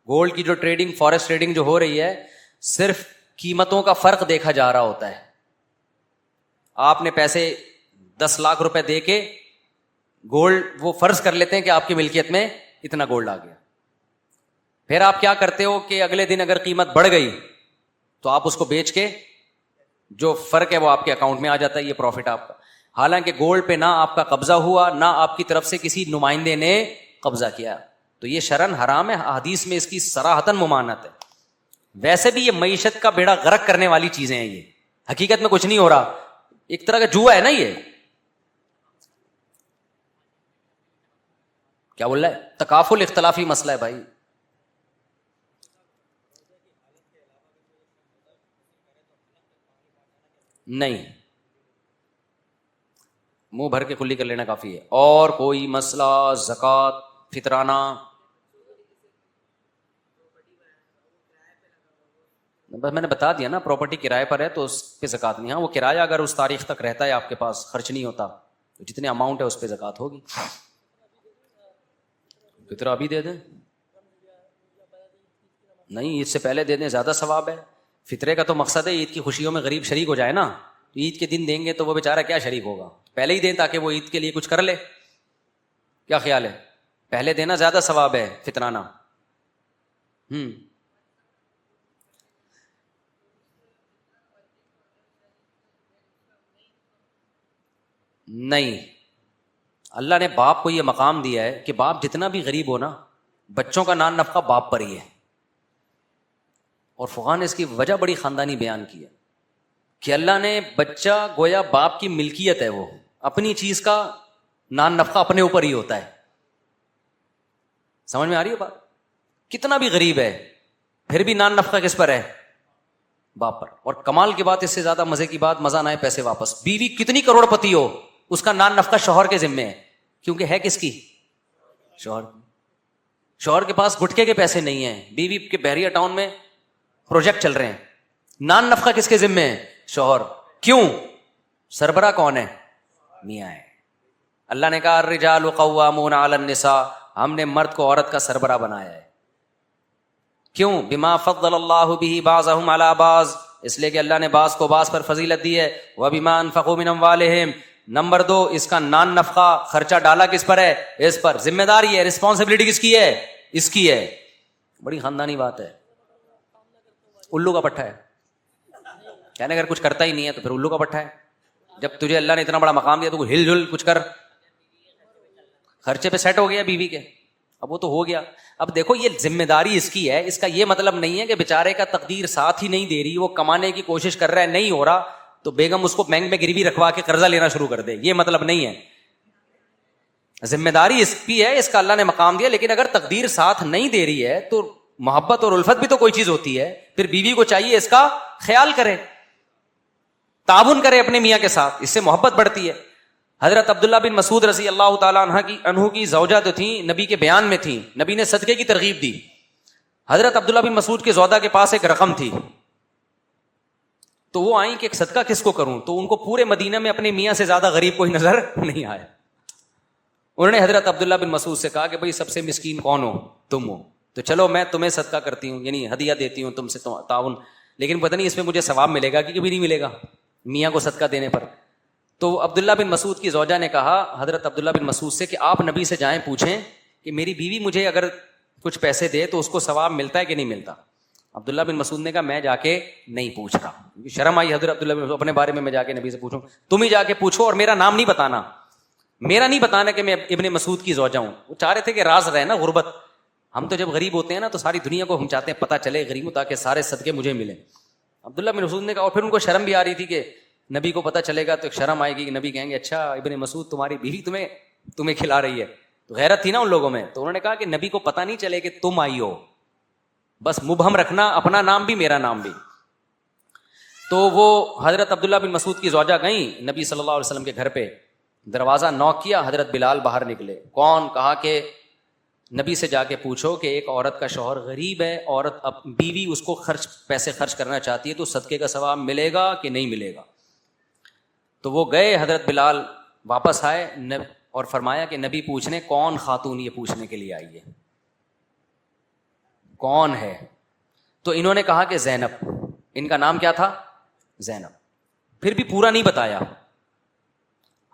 گولڈ کی جو ٹریڈنگ، فارکس ٹریڈنگ جو ہو رہی ہے، صرف قیمتوں کا فرق دیکھا جا رہا ہوتا ہے. آپ نے پیسے 10 لاکھ روپے دے کے گولڈ، وہ فرض کر لیتے ہیں کہ آپ کی ملکیت میں اتنا گولڈ آ گیا. پھر آپ کیا کرتے ہو کہ اگلے دن اگر قیمت بڑھ گئی تو آپ اس کو بیچ کے جو فرق ہے وہ آپ کے اکاؤنٹ میں آ جاتا ہے، یہ پروفٹ آپ کا. حالانکہ گولڈ پہ نہ آپ کا قبضہ ہوا، نہ آپ کی طرف سے کسی نمائندے نے قبضہ کیا، تو یہ شرعاً حرام ہے. حدیث میں اس کی صراحتاً ممانعت ہے. ویسے بھی یہ معیشت کا بیڑا غرق کرنے والی چیزیں ہیں. یہ حقیقت میں کچھ نہیں ہو رہا، ایک طرح کا جوا ہے نا. یہ کیا بول رہا ہے؟ تکافل اختلافی مسئلہ ہے بھائی. نہیں، منہ بھر کے کلی کر لینا کافی ہے. اور کوئی مسئلہ؟ زکوٰۃ، فطرانہ؟ بس میں نے بتا دیا نا، پراپرٹی کرائے پر ہے تو اس پہ زکوٰۃ نہیں. ہاں وہ کرایہ اگر اس تاریخ تک رہتا ہے آپ کے پاس، خرچ نہیں ہوتا، تو جتنے اماؤنٹ ہے اس پہ زکوٰۃ ہوگی. فطرہ ابھی دے دیں؟ نہیں، عید سے پہلے دے دیں، زیادہ ثواب ہے. فطرے کا تو مقصد ہے عید کی خوشیوں میں غریب شریک ہو جائے نا. تو عید کے دن دیں گے تو وہ بیچارہ کیا شریک ہوگا؟ پہلے ہی دیں تاکہ وہ عید کے لیے کچھ کر لے. کیا خیال ہے؟ پہلے دینا زیادہ ثواب ہے فطرانہ. نہیں، اللہ نے باپ کو یہ مقام دیا ہے کہ باپ جتنا بھی غریب ہو نا، بچوں کا نان نفقہ باپ پر ہی ہے. اور فقہاء نے اس کی وجہ بڑی خاندانی بیان کی ہے کہ اللہ نے بچہ گویا باپ کی ملکیت ہے، وہ اپنی چیز کا نان نفقہ اپنے اوپر ہی ہوتا ہے. سمجھ میں آ رہی ہے بات؟ کتنا بھی غریب ہے پھر بھی نان نفقہ کس پر ہے؟ باپ پر. اور کمال کی بات، اس سے زیادہ مزے کی بات، مزہ نہ آئے پیسے واپس. بیوی کتنی کروڑ پتی ہو، اس کا نان نفقہ شوہر کے ذمے ہے، کیونکہ ہے کس کی؟ شوہر کی. شوہر کے پاس گٹکے کے پیسے نہیں ہیں، بیوی کے بحریہ ٹاؤن میں پروجیکٹ چل رہے ہیں، نان نفقہ کس کے ذمے ہے؟ شوہر. کیوں؟ سربراہ کون ہے؟ میاں ہے. اللہ نے کہا الرجال قوامون علی النساء، ہم نے مرد کو عورت کا سربراہ بنایا ہے. کیوں؟ بما فضل اللہ بہ بعضهم علی بعض، اس لیے کہ اللہ نے بعض کو بعض پر فضیلت دی ہے. وبما انفقوا من اموالہم، نمبر 2، اس کا نان نفقہ خرچہ ڈالا کس پر ہے؟ اس پر. ذمہ داری ہے، رسپانسبلٹی کس کی ہے؟ اس کی ہے. بڑی خاندانی بات ہے. الو کا پٹھا ہے، یعنی اگر کچھ کرتا ہی نہیں ہے تو پھر الو کا پٹھا ہے. جب تجھے اللہ نے اتنا بڑا مقام دیا تو ہل جل کچھ کر. خرچے پہ سیٹ ہو گیا بیوی کے، اب وہ تو ہو گیا. اب دیکھو یہ ذمہ داری اس کی ہے. اس کا یہ مطلب نہیں ہے کہ بیچارے کا تقدیر ساتھ ہی نہیں دے رہی، وہ کمانے کی کوشش کر رہا ہے، نہیں ہو رہا تو بیگم اس کو بینک میں گروی رکھوا کے قرضہ لینا شروع کر دے. یہ مطلب نہیں ہے. ذمہ داری اس کی ہے، اس کا اللہ نے مقام دیا. لیکن اگر تقدیر ساتھ نہیں دے رہی ہے تو محبت اور الفت بھی تو کوئی چیز ہوتی ہے. پھر بیوی کو چاہیے اس کا خیال کرے، تعاون کرے اپنے میاں کے ساتھ، اس سے محبت بڑھتی ہے. حضرت عبداللہ بن مسعود رضی اللہ تعالیٰ عنہ کی زوجہ جو تھیں، نبی کے بیان میں تھیں، نبی نے صدقے کی ترغیب دی. حضرت عبداللہ بن مسعود کے زوجہ کے پاس ایک رقم تھی، تو وہ آئیں کہ ایک صدقہ کس کو کروں، تو ان کو پورے مدینہ میں اپنے میاں سے زیادہ غریب کوئی نظر نہیں آیا. انہوں نے حضرت عبداللہ بن مسعود سے کہا کہ بھئی سب سے مسکین کون ہو؟ تم ہو، تو چلو میں تمہیں صدقہ کرتی ہوں، یعنی ہدیہ دیتی ہوں تم سے تعاون، لیکن پتہ نہیں اس میں مجھے ثواب ملے گا کہ کبھی نہیں ملے گا میاں کو صدقہ دینے پر. تو عبداللہ بن مسعود کی زوجہ نے کہا حضرت عبداللہ بن مسعود سے کہ آپ نبی سے جائیں پوچھیں کہ میری بیوی مجھے اگر کچھ پیسے دے تو اس کو ثواب ملتا ہے کہ نہیں ملتا. عبداللہ بن مسعود نے کہا میں جا کے نہیں پوچھ رہا. شرم آئی حضرت عبداللہ بن مسعود اپنے بارے میں جا کے نبی سے پوچھوں. تم ہی جا کے پوچھو اور میرا نام نہیں بتانا، میرا نہیں بتانا کہ میں ابن مسعود کی زوجہ ہوں. وہ چاہ رہے تھے کہ راز رہے نا غربت. ہم تو جب غریب ہوتے ہیں نا تو ساری دنیا کو ہم چاہتے ہیں پتہ چلے غریب ہوں تاکہ سارے صدقے مجھے ملیں. عبداللہ بن مسعود نے کہا، اور پھر ان کو شرم بھی آ رہی تھی کہ نبی کو پتہ چلے گا تو ایک شرم آئے گی کہ نبی کہیں گے اچھا ابن مسعود تمہاری بیوی تمہیں کھلا رہی ہے. تو غیرت تھی نا ان لوگوں میں. تو انہوں نے کہا کہ نبی کو پتہ نہیں چلے کہ تم آئی ہو، بس مبہم رکھنا، اپنا نام بھی میرا نام بھی. تو وہ حضرت عبداللہ بن مسعود کی زوجہ گئیں نبی صلی اللہ علیہ وسلم کے گھر پہ, دروازہ نوک کیا, حضرت بلال باہر نکلے. کون؟ کہا کہ نبی سے جا کے پوچھو کہ ایک عورت کا شوہر غریب ہے, عورت بیوی اس کو پیسے خرچ کرنا چاہتی ہے تو صدقے کا ثواب ملے گا کہ نہیں ملے گا. تو وہ گئے, حضرت بلال واپس آئے اور فرمایا کہ نبی پوچھنے کون خاتون یہ پوچھنے کے لیے آئی ہے, کون ہے؟ تو انہوں نے کہا کہ زینب. ان کا نام کیا تھا؟ زینب. پھر بھی پورا نہیں بتایا.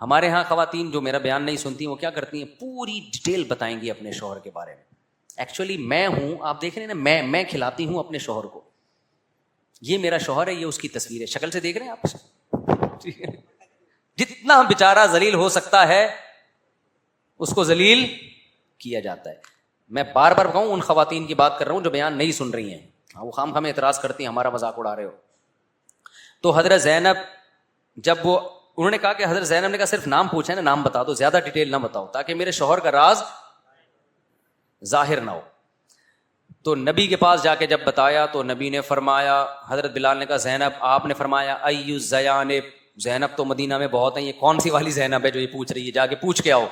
ہمارے ہاں خواتین جو میرا بیان نہیں سنتی وہ کیا کرتی ہیں, پوری ڈیٹیل بتائیں گی اپنے شوہر کے بارے میں. ایکچولی میں ہوں, آپ دیکھ رہے ہیں نا, میں کھلاتی ہوں اپنے شوہر کو. یہ میرا شوہر ہے, یہ اس کی تصویر ہے, شکل سے دیکھ رہے ہیں آپ. جتنا بیچارہ ذلیل ہو سکتا ہے اس کو ذلیل کیا جاتا ہے. میں بار بار کہوں, ان خواتین کی بات کر رہا ہوں جو بیان نہیں سن رہی ہیں. وہ خام خام اعتراض کرتی ہیں, ہمارا مذاق اڑا رہے ہو. تو حضرت زینب, جب وہ انہوں نے کہا کہ حضرت زینب نے کہا صرف نام پوچھا ہے نا, نام بتا دو, زیادہ ڈیٹیل نہ بتاؤ تاکہ میرے شوہر کا راز ظاہر نہ ہو. تو نبی کے پاس جا کے جب بتایا تو نبی نے فرمایا, حضرت بلال نے کہا زینب, آپ نے فرمایا ایو زیانب, زینب تو مدینہ میں بہت ہیں, یہ کون سی والی زینب ہے جو یہ پوچھ رہی ہے, جا کے پوچھ کے آؤ.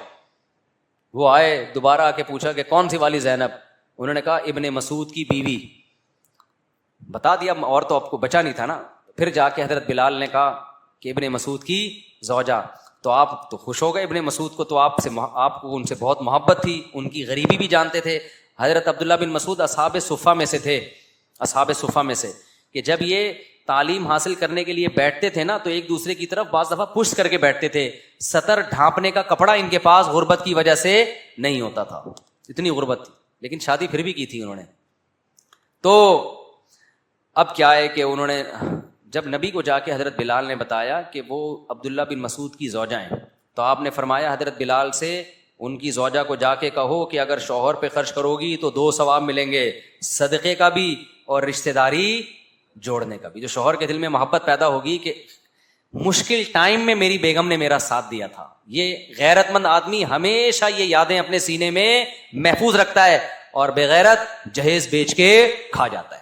وہ آئے, دوبارہ آ کے پوچھا کہ کون سی والی زینب. انہوں نے کہا ابن مسعود کی بیوی. بتا دیا, اور تو آپ کو بچا نہیں تھا نا. پھر جا کے حضرت بلال نے کہا کہ ابن مسعود کی زوجہ. تو آپ تو خوش ہو گئے, ابن مسعود کو تو آپ کو ان سے بہت محبت تھی, ان کی غریبی بھی جانتے تھے. حضرت عبداللہ بن مسعود اصحاب صفہ میں سے تھے, اصحاب صفہ میں سے, کہ جب یہ تعلیم حاصل کرنے کے لیے بیٹھتے تھے نا تو ایک دوسرے کی طرف بعض دفعہ پشت کر کے بیٹھتے تھے. سطر ڈھانپنے کا کپڑا ان کے پاس غربت کی وجہ سے نہیں ہوتا تھا, اتنی غربت تھی, لیکن شادی پھر بھی کی تھی انہوں نے. تو اب کیا ہے کہ انہوں نے جب نبی کو جا کے حضرت بلال نے بتایا کہ وہ عبداللہ بن مسعود کی زوجہ ہیں, تو آپ نے فرمایا حضرت بلال سے ان کی زوجہ کو جا کے کہو کہ اگر شوہر پہ خرچ کرو گی تو 2 ثواب ملیں گے, صدقے کا بھی اور رشتہ داری جوڑنے کا بھی. جو شوہر کے دل میں محبت پیدا ہوگی کہ مشکل ٹائم میں میری بیگم نے میرا ساتھ دیا تھا. یہ غیرت مند آدمی ہمیشہ یہ یادیں اپنے سینے میں محفوظ رکھتا ہے, اور بغیرت جہیز بیچ کے کھا جاتا ہے.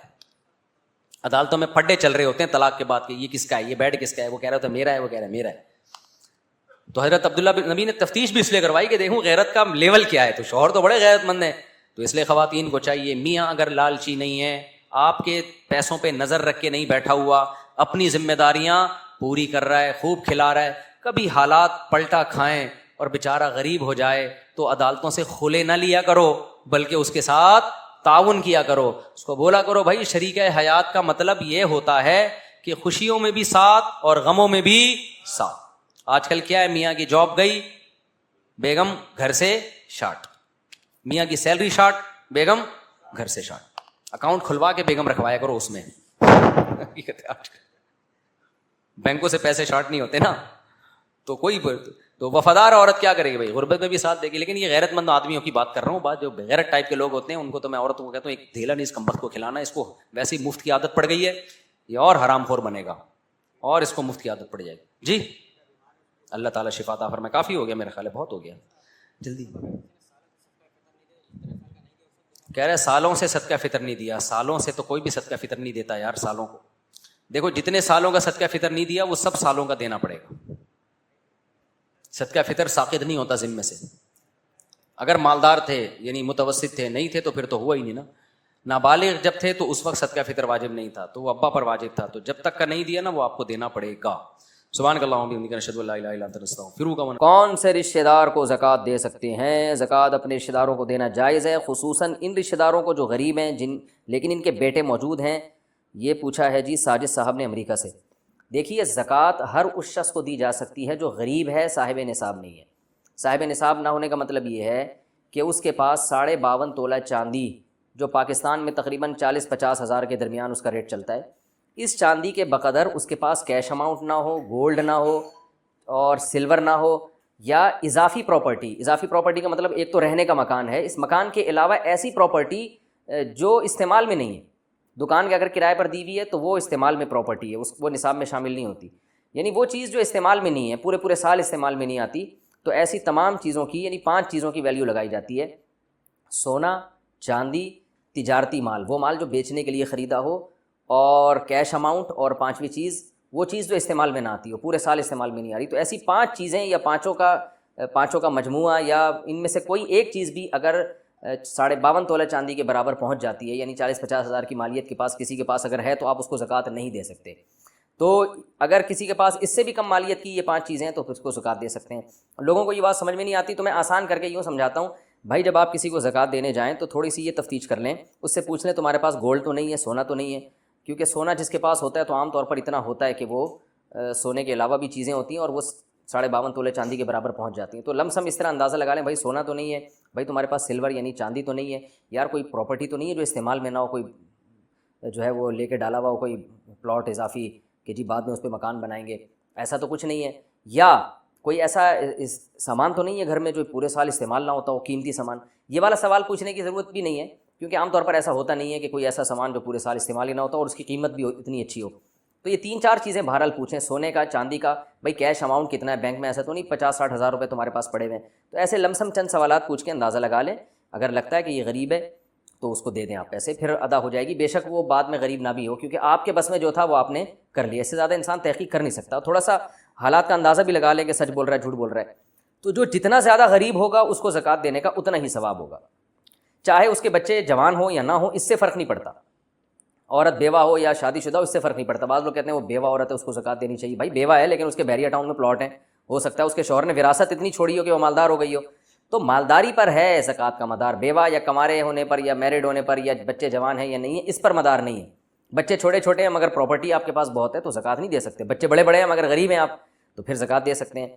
عدالتوں میں پھڈے چل رہے ہوتے ہیں طلاق کے بعد کہ یہ کس کا ہے, یہ بیڈ کس کا ہے, وہ کہہ رہا تھا میرا ہے, وہ کہہ رہا ہے میرا ہے. تو حضرت عبداللہ بن نبی نے تفتیش بھی اس لیے کروائی کہ دیکھوں غیرت کا لیول کیا ہے. تو شوہر تو بڑے غیرت مند ہیں, تو اس لیے خواتین کو چاہیے, میاں اگر لالچی نہیں ہے, آپ کے پیسوں پہ نظر رکھ کے نہیں بیٹھا ہوا, اپنی ذمہ داریاں پوری کر رہا ہے, خوب کھلا رہا ہے, کبھی حالات پلٹا کھائیں اور بیچارہ غریب ہو جائے تو عدالتوں سے کھلے نہ لیا کرو, بلکہ اس کے ساتھ تعاون کیا کرو. اس کو بولا کرو بھائی شریک حیات کا مطلب یہ ہوتا ہے کہ خوشیوں میں بھی ساتھ اور غموں میں بھی ساتھ. آج کل کیا ہے, میاں کی جاب گئی, بیگم گھر سے شارٹ, میاں کی سیلری شارٹ, بیگم گھر سے شارٹ. اکاؤنٹ کھلوا کے بیگم رکھوایا کرو اس میں. بینکوں سے پیسے شارٹ نہیں ہوتے نا, تو کوئی تو وفادار عورت کیا کرے گی بھائی, غربت میں بھی ساتھ دے گی. لیکن یہ غیرت مند آدمیوں کی بات کر رہا ہوں, بات جو غیرت ٹائپ کے لوگ ہوتے ہیں ان کو تو میں عورتوں کو کہتا ہوں ایک دھیلا نہیں اس کمبخت کو کھلانا, اس کو ویسی مفت کی عادت پڑ گئی ہے, یہ اور حرام خور بنے گا اور اس کو مفت کی عادت پڑ جائے گی. جی اللہ تعالیٰ شفا عطا فرمائے. کافی ہو گیا میرا خیال ہے, بہت ہو گیا, جلدی. کہہ رہے سالوں سے صدقہ فطر نہیں دیا. سالوں سے تو کوئی بھی صدقہ فطر نہیں دیتا یار. سالوں کو دیکھو, جتنے سالوں کا صدقہ فطر نہیں دیا وہ سب سالوں کا دینا پڑے گا. صدقہ فطر ساقط نہیں ہوتا ذمے سے. اگر مالدار تھے یعنی متوسط تھے, نہیں تھے تو پھر تو ہوا ہی نہیں نا. نابالغ جب تھے تو اس وقت صدقہ فطر واجب نہیں تھا, تو وہ ابا پر واجب تھا, تو جب تک کا نہیں دیا نا وہ آپ کو دینا پڑے گا. سبحانک اللہم وبحمدک اشہد ان لا الہ الا انت استغفرک. کون سے رشتہ دار کو زکوٰۃ دے سکتے ہیں؟ زکوٰۃ اپنے رشتہ داروں کو دینا جائز ہے, خصوصاً ان رشتہ داروں کو جو غریب ہیں لیکن ان کے بیٹے موجود ہیں. یہ پوچھا ہے جی ساجد صاحب نے امریکہ سے. دیکھیے زکوٰۃ ہر اس شخص کو دی جا سکتی ہے جو غریب ہے, صاحب نصاب نہیں ہے. صاحب نصاب نہ ہونے کا مطلب یہ ہے کہ اس کے پاس 52.5 تولہ چاندی, جو پاکستان میں تقریباً 40-50 ہزار کے درمیان اس کا ریٹ چلتا ہے, اس چاندی کے بقدر اس کے پاس کیش اماؤنٹ نہ ہو, گولڈ نہ ہو اور سلور نہ ہو, یا اضافی پراپرٹی. اضافی پراپرٹی کا مطلب ایک تو رہنے کا مکان ہے, اس مکان کے علاوہ ایسی پراپرٹی جو استعمال میں نہیں ہے. دکان کے اگر کرائے پر دی ہوئی ہے تو وہ استعمال میں پراپرٹی ہے, وہ نصاب میں شامل نہیں ہوتی. یعنی وہ چیز جو استعمال میں نہیں ہے, پورے سال استعمال میں نہیں آتی, تو ایسی تمام چیزوں کی یعنی 5 چیزوں کی ویلیو لگائی جاتی ہے. سونا, چاندی, تجارتی مال, وہ مال جو بیچنے کے لیے خریدا ہو, اور کیش اماؤنٹ، اور پانچویں چیز وہ چیز جو استعمال میں نہ آتی ہو، پورے سال استعمال میں نہیں آ رہی. تو ایسی 5 چیزیں یا پانچوں کا مجموعہ یا ان میں سے کوئی ایک چیز بھی اگر 52.5 تولہ چاندی کے برابر پہنچ جاتی ہے، یعنی 40-50 ہزار کی مالیت کے پاس کسی کے پاس اگر ہے، تو آپ اس کو زکوٰۃ نہیں دے سکتے. تو اگر کسی کے پاس اس سے بھی کم مالیت کی یہ 5 چیزیں ہیں تو پھر اس کو زکوٰۃ دے سکتے ہیں. لوگوں کو یہ بات سمجھ میں نہیں آتی، تو میں آسان کر کے یوں سمجھاتا ہوں. بھائی جب آپ کسی کو زکوٰۃ دینے جائیں تو تھوڑی سی یہ تفتیش کر لیں، اس سے پوچھ لیں تمہارے پاس گولڈ تو نہیں ہے، سونا تو نہیں ہے. کیونکہ سونا جس کے پاس ہوتا ہے تو عام طور پر اتنا ہوتا ہے کہ وہ سونے کے علاوہ بھی چیزیں ہوتی ہیں اور وہ 52.5 تولے چاندی کے برابر پہنچ جاتی ہیں. تو لم سم اس طرح اندازہ لگا لیں، بھائی سونا تو نہیں ہے، بھائی تمہارے پاس سلور یعنی چاندی تو نہیں ہے، یار کوئی پراپرٹی تو نہیں ہے جو استعمال میں نہ ہو، کوئی جو ہے وہ لے کے ڈالا ہوا ہو کوئی پلاٹ اضافی کہ جی بعد میں اس پہ مکان بنائیں گے، ایسا تو کچھ نہیں ہے. یا کوئی ایسا سامان تو نہیں ہے گھر میں جو پورے سال استعمال نہ ہوتا ہو، قیمتی سامان. یہ والا سوال پوچھنے کی ضرورت بھی نہیں ہے، کیونکہ عام طور پر ایسا ہوتا نہیں ہے کہ کوئی ایسا سامان جو پورے سال استعمال ہی نہ ہوتا اور اس کی قیمت بھی اتنی اچھی ہو. تو یہ 3-4 چیزیں بہرحال پوچھیں، سونے کا، چاندی کا، بھائی کیش اماؤنٹ کتنا ہے بینک میں، ایسا تو نہیں 50-60 ہزار روپے تمہارے پاس پڑے ہوئے ہیں. تو ایسے لم سم چند سوالات پوچھ کے اندازہ لگا لیں. اگر لگتا ہے کہ یہ غریب ہے تو اس کو دے دیں آپ پیسے، پھر ادا ہو جائے گی. بے شک وہ بعد میں غریب نہ بھی ہو، کیونکہ آپ کے بس میں جو تھا وہ آپ نے کر لیا. اس سے زیادہ انسان تحقیق کر نہیں سکتا. تھوڑا سا حالات کا اندازہ بھی لگا لیں کہ سچ بول رہا ہے جھوٹ بول رہا ہے. تو جو جتنا زیادہ غریب ہوگا اس کو زکوٰۃ دینے کا اتنا ہی ثواب ہوگا، چاہے اس کے بچے جوان ہوں یا نہ ہوں، اس سے فرق نہیں پڑتا. عورت بیوہ ہو یا شادی شدہ ہو، اس سے فرق نہیں پڑتا. بعض لوگ کہتے ہیں وہ بیوہ عورت ہے اس کو زکوٰۃ دینی چاہیے. بھائی بیوہ ہے لیکن اس کے بحریہ ٹاؤن میں پلاٹ ہیں، ہو سکتا ہے اس کے شوہر نے وراثت اتنی چھوڑی ہو کہ وہ مالدار ہو گئی ہو. تو مالداری پر ہے زکوٰۃ کا مدار، بیوہ یا کمارے ہونے پر یا میرڈ ہونے پر یا بچے جوان ہیں یا نہیں ہے اس پر مدار نہیں ہے. بچے چھوٹے چھوٹے ہیں مگر پراپرٹی آپ کے پاس بہت ہے تو زکوٰۃ نہیں دے سکتے. بچے بڑے بڑے ہیں مگر غریب ہیں آپ تو پھر زکوٰۃ دے سکتے ہیں.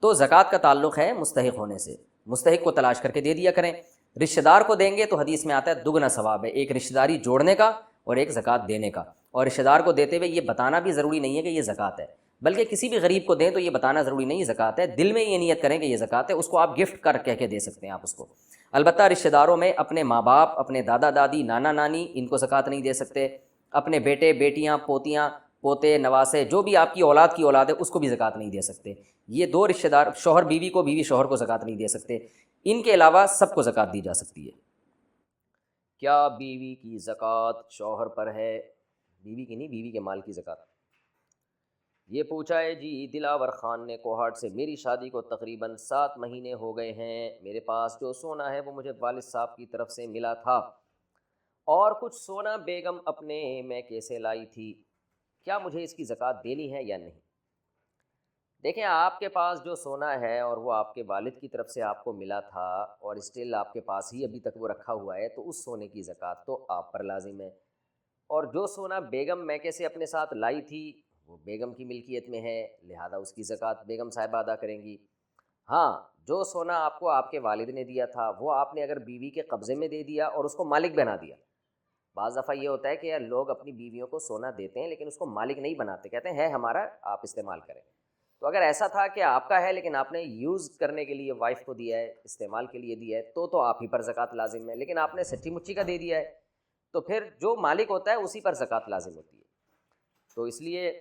تو زکوٰۃ کا تعلق ہے مستحق ہونے سے. مستحق کو تلاش کر کے دے دیا کریں. رشتہ دار کو دیں گے تو حدیث میں آتا ہے دگنا ثواب ہے، ایک رشتہ داری جوڑنے کا اور ایک زکوٰۃ دینے کا. اور رشتہ دار کو دیتے ہوئے یہ بتانا بھی ضروری نہیں ہے کہ یہ زکوٰۃ ہے، بلکہ کسی بھی غریب کو دیں تو یہ بتانا ضروری نہیں زکوٰۃ ہے، دل میں یہ نیت کریں کہ یہ زکوٰۃ ہے. اس کو آپ گفٹ کر کہہ کے دے سکتے ہیں آپ اس کو. البتہ رشتہ داروں میں اپنے ماں باپ، اپنے دادا دادی، نانا نانی، ان کو زکوٰۃ نہیں دے سکتے. اپنے بیٹے بیٹیاں، پوتیاں پوتے، نواسے، جو بھی آپ کی اولاد ہے اس کو بھی زکوٰۃ نہیں دے سکتے. یہ 2 رشتہ دار، شوہر بیوی کو، بیوی شوہر کو زکوٰۃ نہیں دے سکتے. ان کے علاوہ سب کو زکوٰۃ دی جا سکتی ہے. کیا بیوی کی زکوٰۃ شوہر پر ہے؟ بیوی کی نہیں، بیوی کے مال کی زکوٰۃ. یہ پوچھا ہے جی دلاور خان نے کوہاٹ سے، میری شادی کو تقریباً 7 مہینے ہو گئے ہیں. میرے پاس جو سونا ہے وہ مجھے والد صاحب کی طرف سے ملا تھا اور کچھ سونا بیگم اپنے میکے سے لائی تھی. کیا مجھے اس کی زکوٰۃ دینی ہے یا نہیں؟ دیکھیں آپ کے پاس جو سونا ہے اور وہ آپ کے والد کی طرف سے آپ کو ملا تھا اور اسٹل آپ کے پاس ہی ابھی تک وہ رکھا ہوا ہے، تو اس سونے کی زکوٰۃ تو آپ پر لازم ہے. اور جو سونا بیگم میکے سے اپنے ساتھ لائی تھی وہ بیگم کی ملکیت میں ہے، لہذا اس کی زکوٰۃ بیگم صاحبہ ادا کریں گی. ہاں جو سونا آپ کو آپ کے والد نے دیا تھا وہ آپ نے اگر بیوی کے قبضے میں دے دیا اور اس کو مالک بنا دیا. بعض دفعہ یہ ہوتا ہے کہ لوگ اپنی بیویوں کو سونا دیتے ہیں لیکن اس کو مالک نہیں بناتے، کہتے ہیں ہے ہمارا آپ استعمال کریں. تو اگر ایسا تھا کہ آپ کا ہے لیکن آپ نے یوز کرنے کے لیے وائف کو دیا ہے، استعمال کے لیے دیا ہے، تو آپ ہی پر زکوٰۃ لازم ہے. لیکن آپ نے سچی مچی کا دے دیا ہے تو پھر جو مالک ہوتا ہے اسی پر زکوٰۃ لازم ہوتی ہے. تو اس لیے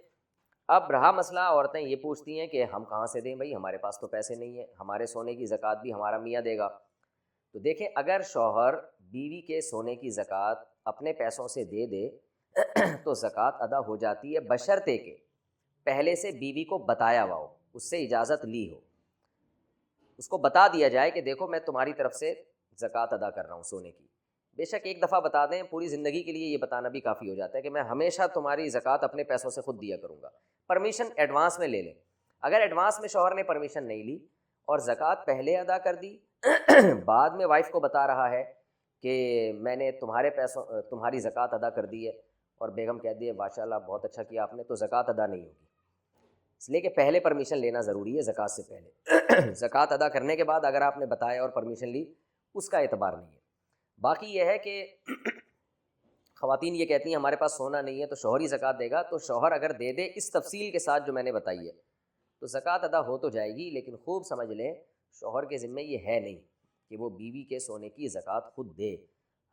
اب رہا مسئلہ، عورتیں یہ پوچھتی ہیں کہ ہم کہاں سے دیں بھائی، ہمارے پاس تو پیسے نہیں ہیں، ہمارے سونے کی زکوٰۃ بھی ہمارا میاں دے گا. تو دیکھیں اگر شوہر بیوی کے سونے کی زکوٰۃ اپنے پیسوں سے دے دے تو زکوٰۃ ادا ہو جاتی ہے، بشرطے کہ پہلے سے بیوی کو بتایا ہوا ہو، اس سے اجازت لی ہو. اس کو بتا دیا جائے کہ دیکھو میں تمہاری طرف سے زکوٰۃ ادا کر رہا ہوں سونے کی. بے شک ایک دفعہ بتا دیں، پوری زندگی کے لیے یہ بتانا بھی کافی ہو جاتا ہے کہ میں ہمیشہ تمہاری زکوٰۃ اپنے پیسوں سے خود دیا کروں گا. پرمیشن ایڈوانس میں لے لیں. اگر ایڈوانس میں شوہر نے پرمیشن نہیں لی اور زکوٰۃ پہلے ادا کر دی بعد میں وائف کو بتا رہا ہے کہ میں نے تمہارے پیسوں تمہاری زکوٰۃ ادا کر دی ہے اور بیگم کہہ دی ہے ماشاء اللہ بہت اچھا کیا آپ نے، تو زکوٰۃ ادا نہیں ہوگی. اس لیے کہ پہلے پرمیشن لینا ضروری ہے زکوٰۃ سے پہلے. زکوٰۃ ادا کرنے کے بعد اگر آپ نے بتایا اور پرمیشن لی اس کا اعتبار نہیں ہے. باقی یہ ہے کہ خواتین یہ کہتی ہیں ہمارے پاس سونا نہیں ہے تو شوہر ہی زکوٰۃ دے گا. تو شوہر اگر دے دے اس تفصیل کے ساتھ جو میں نے بتائی ہے تو زکوٰۃ ادا ہو تو جائے گی، لیکن خوب سمجھ لیں شوہر کے ذمے یہ ہے نہیں کہ وہ بیوی کے سونے کی زکوٰۃ خود دے.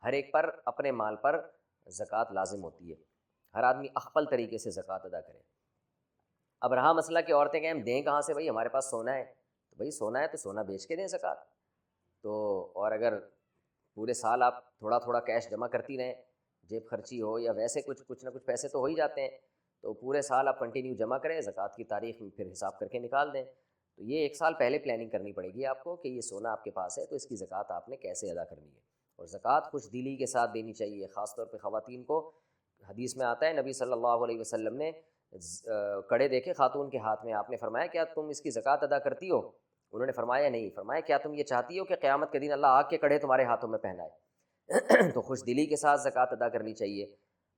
ہر ایک پر اپنے مال پر زکوٰۃ لازم ہوتی ہے، ہر آدمی اخفل طریقے سے زکوٰۃ ادا کرے. اب رہا مسئلہ کہ عورتیں کہیں ہم دیں کہاں سے بھائی، ہمارے پاس سونا ہے. تو بھائی سونا ہے تو سونا بیچ کے دیں زکوٰۃ. تو اور اگر پورے سال آپ تھوڑا تھوڑا کیش جمع کرتی رہیں، جیب خرچی ہو یا ویسے کچھ نہ کچھ پیسے تو ہو ہی جاتے ہیں، تو پورے سال آپ کنٹینیو جمع کریں، زکوٰۃ کی تاریخ میں پھر حساب کر کے نکال دیں۔ تو یہ 1 سال پہلے پلاننگ کرنی پڑے گی آپ کو کہ یہ سونا آپ کے پاس ہے تو اس کی زکوٰۃ آپ نے کیسے ادا کرنی ہے، اور زکوٰۃ خوش دلی کے ساتھ دینی چاہیے، خاص طور پہ خواتین کو۔ حدیث میں آتا ہے نبی صلی اللہ علیہ وسلم نے کڑے دیکھے خاتون کے ہاتھ میں، آپ نے فرمایا کیا تم اس کی زکوٰۃ ادا کرتی ہو؟ انہوں نے فرمایا نہیں۔ فرمایا کیا تم یہ چاہتی ہو کہ قیامت کے دن اللہ آگ کے کڑے تمہارے ہاتھوں میں پہنائے؟ تو خوش دلی کے ساتھ زکوٰۃ ادا کرنی چاہیے۔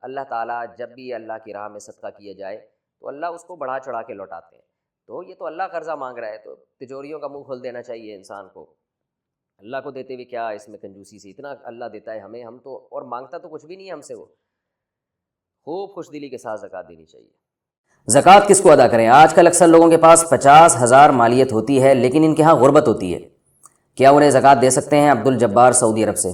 اللہ تعالیٰ جب بھی اللہ کی راہ میں صدقہ کیا جائے تو اللہ اس کو بڑھا چڑھا کے لوٹاتے ہیں۔ تو یہ تو اللہ قرضہ مانگ رہا ہے تو تجوریوں کا منہ کھول دینا چاہیے انسان کو۔ اللہ کو دیتے ہوئے کیا اس میں کنجوسی سی، اتنا اللہ دیتا ہے ہمیں، ہم تو اور مانگتا تو کچھ بھی نہیں ہے ہم سے وہ۔ خوب خوش دلی کے ساتھ زکوٰۃ دینی چاہیے۔ زکوٰۃ کس کو ادا کریں؟ آج کل اکثر لوگوں کے پاس 50,000 مالیت ہوتی ہے لیکن ان کے ہاں غربت ہوتی ہے، کیا انہیں زکوٰۃ دے سکتے ہیں؟ عبد الجبار سعودی عرب سے۔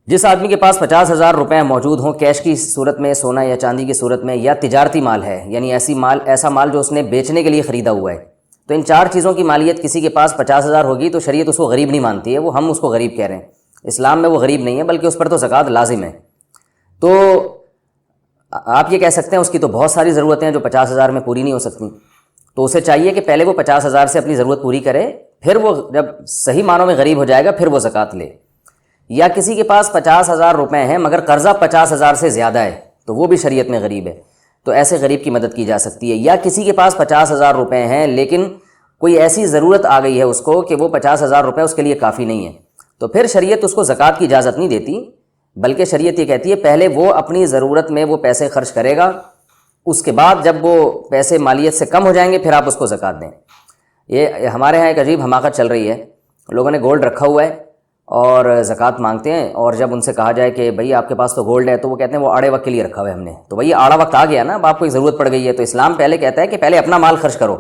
جس آدمی کے پاس 50,000 روپے موجود ہوں کیش کی صورت میں، سونا یا چاندی کی صورت میں، یا تجارتی مال ہے یعنی ایسا مال جو اس نے بیچنے کے لیے خریدا ہوا ہے، تو ان 4 چیزوں کی مالیت کسی کے پاس 50,000 ہوگی تو شریعت اس کو غریب نہیں مانتی ہے، وہ ہم اس کو غریب کہہ رہے ہیں۔ اسلام میں وہ غریب نہیں ہے بلکہ اس پر تو زکوٰۃ لازم ہے۔ تو آپ یہ کہہ سکتے ہیں اس کی تو بہت ساری ضرورتیں ہیں جو 50,000 میں پوری نہیں ہو سکتی، تو اسے چاہیے کہ پہلے وہ 50,000 سے اپنی ضرورت پوری کرے، پھر وہ جب صحیح معنوں میں غریب ہو جائے گا پھر وہ زکوٰۃ لے۔ یا کسی کے پاس 50,000 روپے ہیں مگر قرضہ 50,000 سے زیادہ ہے تو وہ بھی شریعت میں غریب ہے، تو ایسے غریب کی مدد کی جا سکتی ہے۔ یا کسی کے پاس 50,000 روپے ہیں لیکن کوئی ایسی ضرورت آ گئی ہے اس کو کہ وہ 50,000 روپے اس کے لیے کافی نہیں ہے، تو پھر شریعت اس کو زکوٰۃ کی اجازت نہیں دیتی، بلکہ شریعت یہ کہتی ہے پہلے وہ اپنی ضرورت میں وہ پیسے خرچ کرے گا، اس کے بعد جب وہ پیسے مالیت سے کم ہو جائیں گے پھر آپ اس کو زکوٰۃ دیں۔ یہ ہمارے ہاں ایک عجیب حماقت چل رہی ہے، لوگوں نے گولڈ رکھا ہوا ہے اور زکوٰۃ مانگتے ہیں، اور جب ان سے کہا جائے کہ بھئی آپ کے پاس تو گولڈ ہے تو وہ کہتے ہیں وہ آڑے وقت کے لیے رکھا ہوا ہے ہم نے۔ تو بھئی آڑا وقت آ گیا نا، اب آپ کو ایک ضرورت پڑ گئی ہے، تو اسلام پہلے کہتا ہے کہ پہلے اپنا مال خرچ کرو،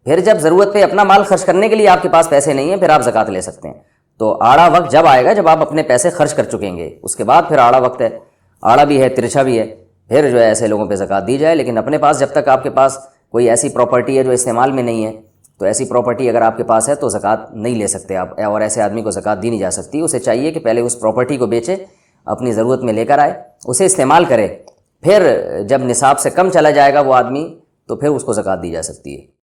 پھر جب ضرورت پہ اپنا مال خرچ کرنے کے لیے آپ کے پاس پیسے نہیں ہیں پھر آپ زکوٰۃ لے سکتے ہیں۔ تو آڑا وقت جب آئے گا جب آپ اپنے پیسے خرچ کر چکیں گے، اس کے بعد پھر آڑا وقت ہے، آڑا بھی ہے ترچھا بھی ہے، پھر جو ہے ایسے لوگوں پہ زکوٰۃ دی جائے۔ لیکن اپنے پاس جب تک آپ کے پاس کوئی ایسی پراپرٹی ہے جو استعمال میں نہیں ہے، تو ایسی پراپرٹی اگر آپ کے پاس ہے تو زکوٰۃ نہیں لے سکتے آپ، اور ایسے آدمی کو زکوٰۃ دی نہیں جا سکتی۔ اسے چاہیے کہ پہلے اس پراپرٹی کو بیچے، اپنی ضرورت میں لے کر آئے، اسے استعمال کرے، پھر جب نصاب سے کم چلا جائے گا وہ آدمی تو پھر اس کو زکوٰۃ دی جا سکتی ہے۔